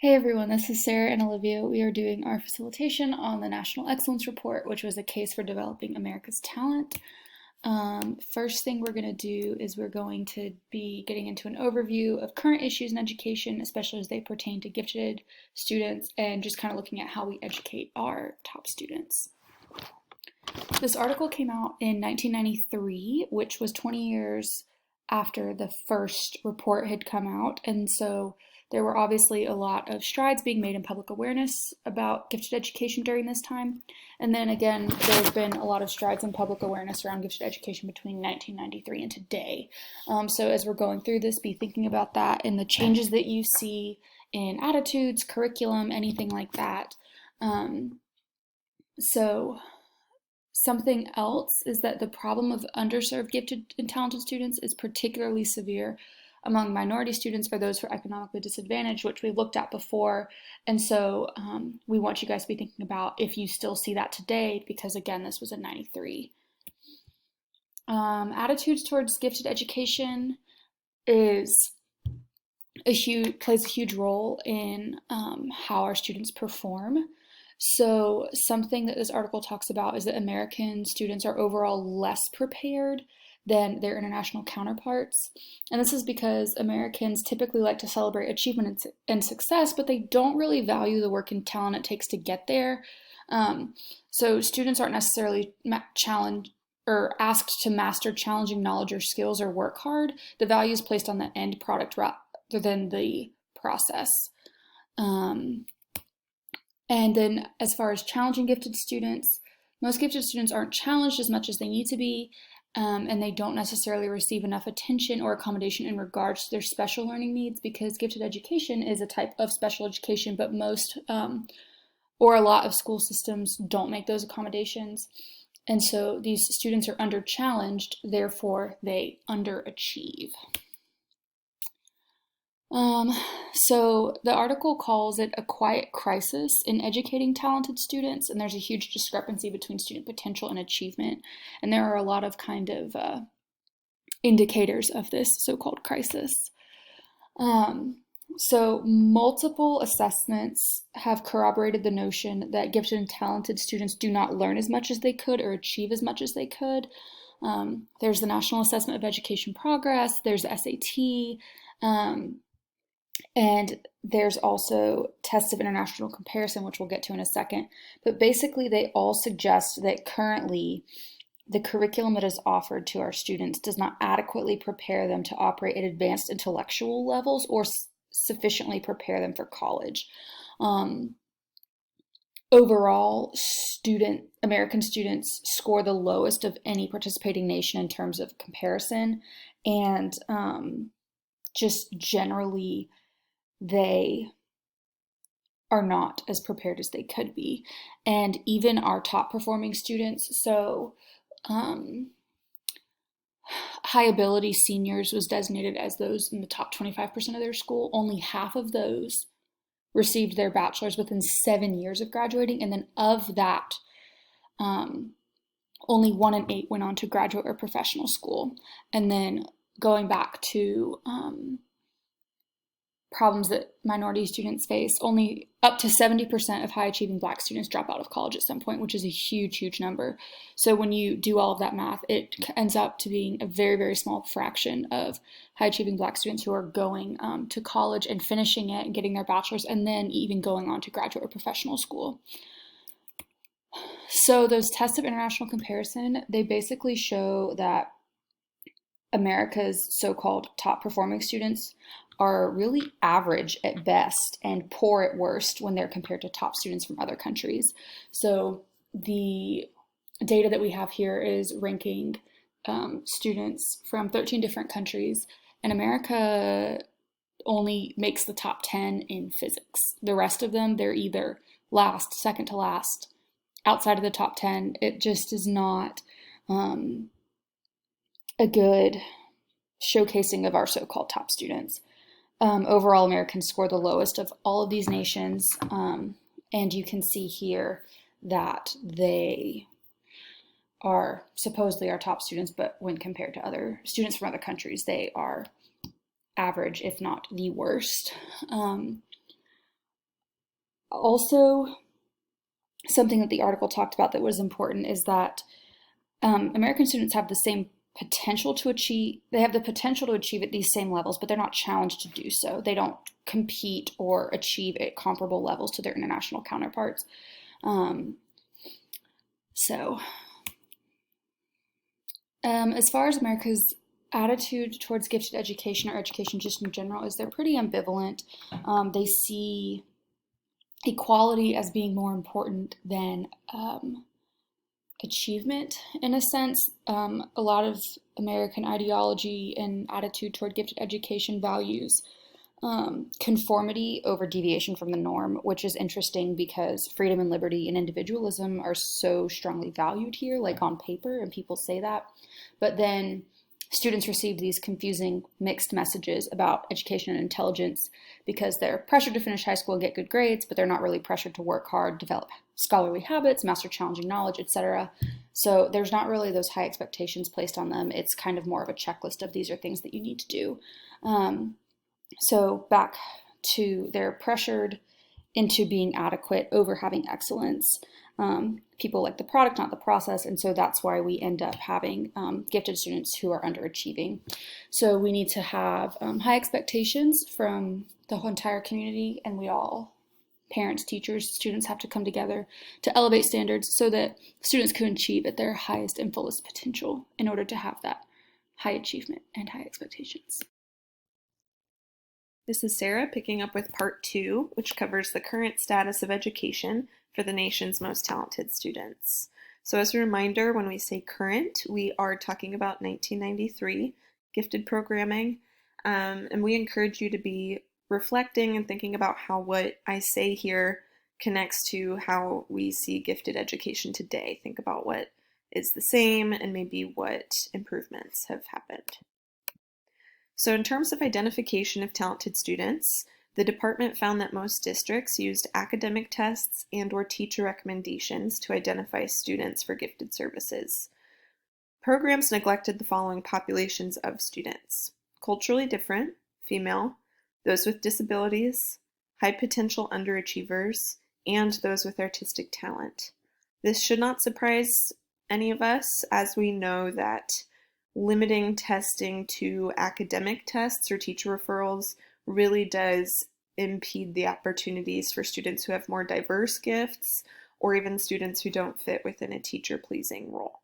Hey everyone, this is Sarah and Olivia. We are doing our facilitation on the National Excellence Report, which was a case for developing America's talent. First thing we're going to do is we're going to be getting into an overview of current issues in education, especially as they pertain to gifted students, and just kind of looking at how we educate our top students. This article came out in 1993, which was 20 years after the first report had come out, and so there were obviously a lot of strides being made in public awareness about gifted education during this time. And then again, there's been a lot of strides in public awareness around gifted education between 1993 and today. So as we're going through this, be thinking about that and the changes that you see in attitudes, curriculum, anything like that. So something else is that the problem of underserved gifted and talented students is particularly severe among minority students or those who are economically disadvantaged, which we've looked at before. And so we want you guys to be thinking about if you still see that today, because again, this was in 93. Attitudes towards gifted education plays a huge role in how our students perform. So something that this article talks about is that American students are overall less prepared than their international counterparts. And this is because Americans typically like to celebrate achievement and success, but they don't really value the work and talent it takes to get there. So students aren't necessarily challenged or asked to master challenging knowledge or skills or work hard. The value is placed on the end product rather than the process. And then as far as challenging gifted students, most gifted students aren't challenged as much as they need to be, and they don't necessarily receive enough attention or accommodation in regards to their special learning needs, because gifted education is a type of special education, but most or a lot of school systems don't make those accommodations. And so these students are under challenged, therefore they underachieve. So the article calls it a quiet crisis in educating talented students, and there's a huge discrepancy between student potential and achievement. And there are a lot of kind of indicators of this so-called crisis. So multiple assessments have corroborated the notion that gifted and talented students do not learn as much as they could or achieve as much as they could. There's the National Assessment of Education Progress, there's the SAT, and there's also tests of international comparison, which we'll get to in a second. But basically, they all suggest that currently the curriculum that is offered to our students does not adequately prepare them to operate at advanced intellectual levels or sufficiently prepare them for college. Overall, American students score the lowest of any participating nation in terms of comparison, and just generally, they are not as prepared as they could be. And even our top performing students, so high ability seniors was designated as those in the top 25% of their school. Only half of those received their bachelor's within 7 years of graduating. And then of that, only 1 in 8 went on to graduate or professional school. And then going back to problems that minority students face, only up to 70% of high achieving Black students drop out of college at some point, which is a huge number. So when you do all of that math, it ends up to being a very small fraction of high achieving Black students who are going to college and finishing it and getting their bachelor's, and then even going on to graduate or professional school. So those tests of international comparison, they basically show that America's so-called top performing students are really average at best and poor at worst when they're compared to top students from other countries. So the data that we have here is ranking students from 13 different countries, and America only makes the top 10 in physics. The rest of them, they're either last, second to last, outside of the top 10. It just is not a good showcasing of our so-called top students. Overall, Americans score the lowest of all of these nations, and you can see here that they are supposedly our top students, but when compared to other students from other countries, they are average, if not the worst. Also, something that the article talked about that was important is that American students have the same potential to achieve, they have the potential to achieve at these same levels, but they're not challenged to do so. They don't compete or achieve at comparable levels to their international counterparts. Um, so, as far as America's attitude towards gifted education or education just in general is they're pretty ambivalent. They see equality as being more important than achievement in a sense. A lot of American ideology and attitude toward gifted education values conformity over deviation from the norm, which is interesting because freedom and liberty and individualism are so strongly valued here, like on paper, and people say that. But then students receive these confusing mixed messages about education and intelligence because they're pressured to finish high school and get good grades, but they're not really pressured to work hard, develop scholarly habits, master challenging knowledge, etc. So there's not really those high expectations placed on them. It's kind of more of a checklist of these are things that you need to do. So back to they're pressured into being adequate over having excellence. People like the product, not the process, and so that's why we end up having gifted students who are underachieving. So we need to have high expectations from the whole entire community, and we all, parents, teachers, students, have to come together to elevate standards so that students can achieve at their highest and fullest potential in order to have that high achievement and high expectations. This is Sarah picking up with part 2, which covers the current status of education for the nation's most talented students. So as a reminder, when we say current, we are talking about 1993 gifted programming, and we encourage you to be reflecting and thinking about how what I say here connects to how we see gifted education today. Think about what is the same and maybe what improvements have happened. So in terms of identification of talented students, the department found that most districts used academic tests and/or teacher recommendations to identify students for gifted services. Programs neglected the following populations of students: culturally different, female, those with disabilities, high potential underachievers, and those with artistic talent. This should not surprise any of us, as we know that limiting testing to academic tests or teacher referrals really does impede the opportunities for students who have more diverse gifts or even students who don't fit within a teacher-pleasing role.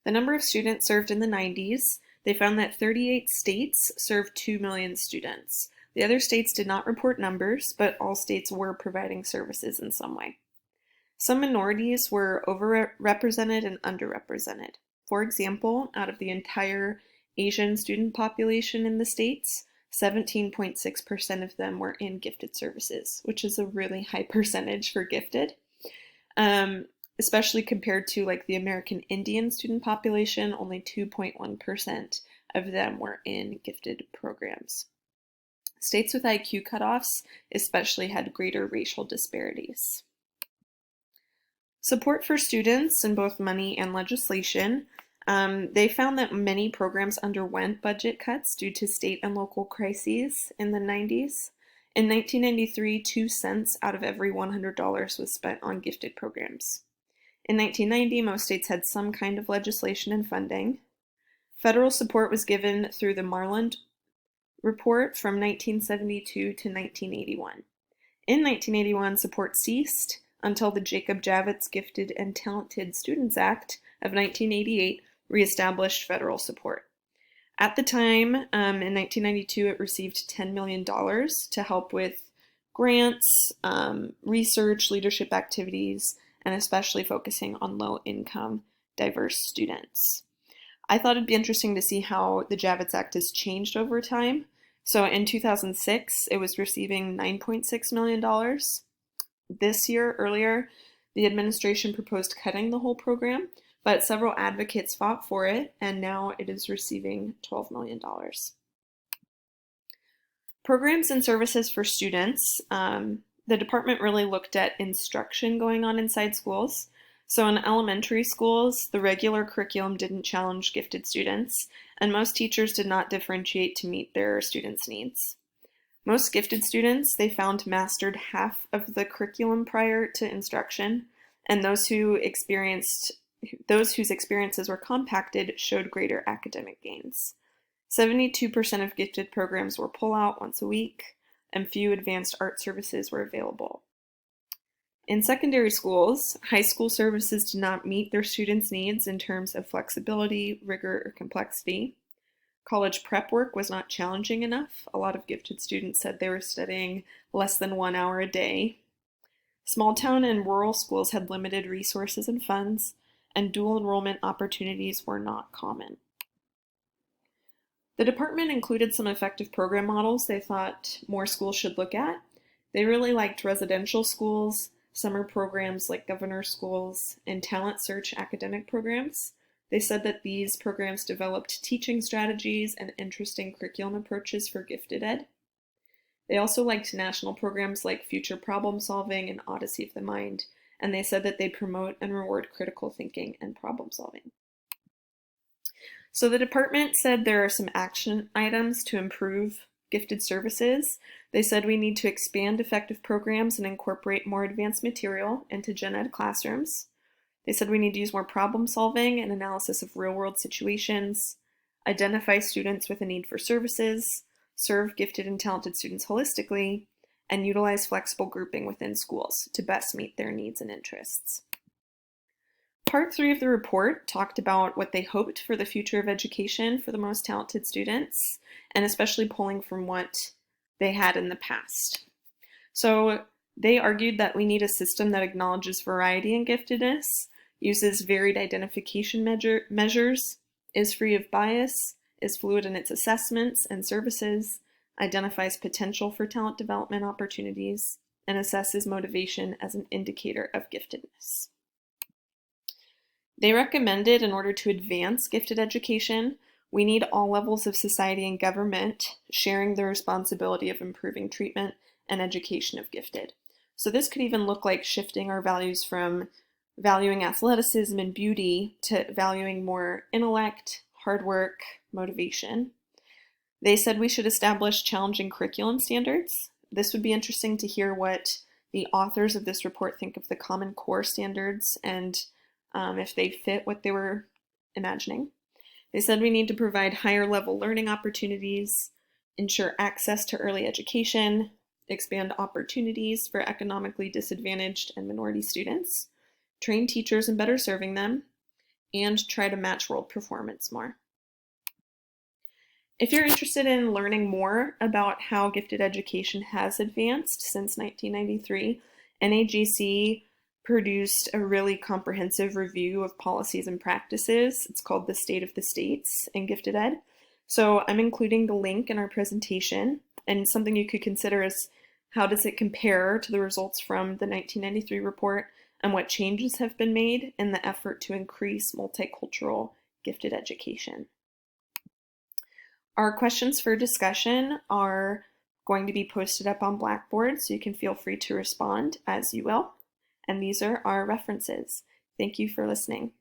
The number of students served in the 90s, they found that 38 states served 2 million students. The other states did not report numbers, but all states were providing services in some way. Some minorities were overrepresented and underrepresented. For example, out of the entire Asian student population in the States, 17.6% of them were in gifted services, which is a really high percentage for gifted, especially compared to like the American Indian student population, only 2.1% of them were in gifted programs. States with IQ cutoffs especially had greater racial disparities. Support for students in both money and legislation. They found that many programs underwent budget cuts due to state and local crises in the 90s. In 1993, 2 cents out of every $100 was spent on gifted programs. In 1990, most states had some kind of legislation and funding. Federal support was given through the Marland Report from 1972 to 1981. In 1981, support ceased until the Jacob Javits Gifted and Talented Students Act of 1988 reestablished federal support. At the time, in 1992, it received $10 million to help with grants, research, leadership activities, and especially focusing on low-income, diverse students. I thought it'd be interesting to see how the Javits Act has changed over time. So in 2006, it was receiving $9.6 million. This year, earlier, the administration proposed cutting the whole program, but several advocates fought for it, and now it is receiving $12 million. Programs and services for students. The department really looked at instruction going on inside schools. So in elementary schools, the regular curriculum didn't challenge gifted students, and most teachers did not differentiate to meet their students' needs. Most gifted students, they found, mastered half of the curriculum prior to instruction, and those whose experiences were compacted showed greater academic gains. 72% of gifted programs were pull-out once a week, and few advanced art services were available. In secondary schools, high school services did not meet their students' needs in terms of flexibility, rigor, or complexity. College prep work was not challenging enough. A lot of gifted students said they were studying less than 1 hour a day. Small town and rural schools had limited resources and funds, and dual enrollment opportunities were not common. The department included some effective program models they thought more schools should look at. They really liked residential schools, summer programs like governor schools, and talent search academic programs. They said that these programs developed teaching strategies and interesting curriculum approaches for gifted ed. They also liked national programs like Future Problem Solving and Odyssey of the Mind, and they said that they'd promote and reward critical thinking and problem solving. So the department said there are some action items to improve gifted services. They said we need to expand effective programs and incorporate more advanced material into gen ed classrooms. They said we need to use more problem solving and analysis of real-world situations, identify students with a need for services, serve gifted and talented students holistically, and utilize flexible grouping within schools to best meet their needs and interests. Part 3 of the report talked about what they hoped for the future of education for the most talented students, and especially pulling from what they had in the past. So they argued that we need a system that acknowledges variety and giftedness, uses varied identification measures, is free of bias, is fluid in its assessments and services, identifies potential for talent development opportunities, and assesses motivation as an indicator of giftedness. They recommended, in order to advance gifted education, we need all levels of society and government sharing the responsibility of improving treatment and education of gifted. So this could even look like shifting our values from valuing athleticism and beauty to valuing more intellect, hard work, motivation. They said we should establish challenging curriculum standards. This would be interesting to hear what the authors of this report think of the Common Core standards and if they fit what they were imagining. They said we need to provide higher level learning opportunities, ensure access to early education, expand opportunities for economically disadvantaged and minority students, train teachers in better serving them, and try to match world performance more. If you're interested in learning more about how gifted education has advanced since 1993, NAGC produced a really comprehensive review of policies and practices. It's called The State of the States in Gifted Ed. So I'm including the link in our presentation, and something you could consider is how does it compare to the results from the 1993 report and what changes have been made in the effort to increase multicultural gifted education. Our questions for discussion are going to be posted up on Blackboard, so you can feel free to respond as you will. And these are our references. Thank you for listening.